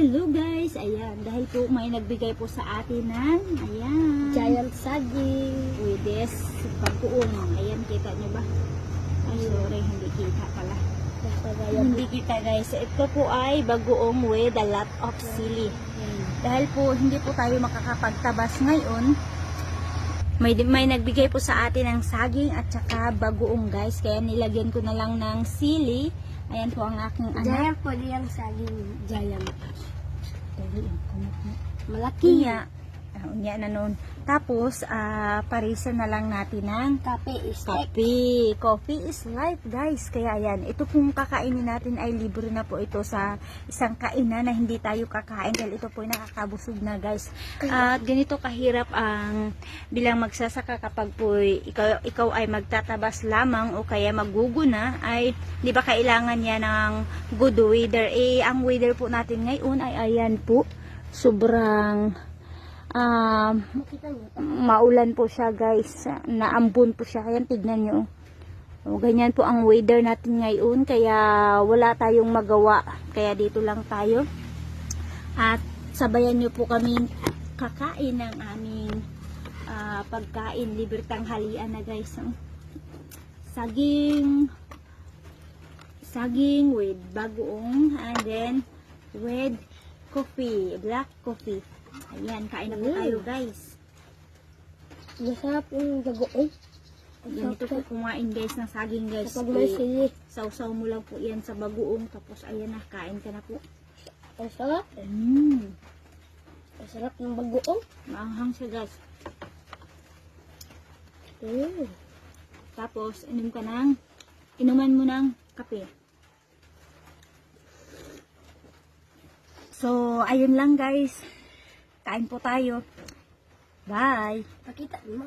Hello guys, ayan, dahil po may nagbigay po sa atin ng, ayan, Giant saging. with this bagoong. Ayan, kita nyo ba? Ay, sorry, hindi kita pala. Hindi kita guys. Ito po ay bagoong with a lot of sili. Dahil po hindi po tayo makakapagtabas ngayon, may nagbigay po sa atin ng saging at saka bagoong guys. Kaya nilagyan ko na lang ng sili. Ayan po ang aking anak. Giant po yung saging. Giant. Malaki nga. Unya na nun. Tapos, parisa na lang natin ng Kape is like. kape. Coffee is life, guys. Kaya ayan, ito pong kakainin natin ay libre na po ito sa isang kainan na hindi tayo kakain dahil ito po ay nakakabusog na, guys. At ganito kahirap ang bilang magsasaka kapag po ikaw ay magtatabas lamang o kaya maguguna ay di ba kailangan niya ng good weather. Ang weather po natin ngayon ay ayan po, sobrang maulan po siya guys, naambon po siya. Ayan, tignan nyo, o, ganyan po ang weather natin ngayon, kaya wala tayong magawa, kaya dito lang tayo at sabayan nyo po kami kakain ng aming pagkain, libre tanghalian na guys. Saging with bagoong and then with coffee, black coffee. Ayan, kain na po tayo guys. Masarap yung bagoong. Ganito po kumain guys ng saging guys. Kapag may sili. Sausaw mo lang po yan sa bagoong. Tapos ayan na, kain ka na po. Ang sarap. Ang sarap ng bagoong. Maanghang siya guys. Tapos inuman mo ng kape. So, ayun lang guys. Kain po tayo. Bye! Pakita mo.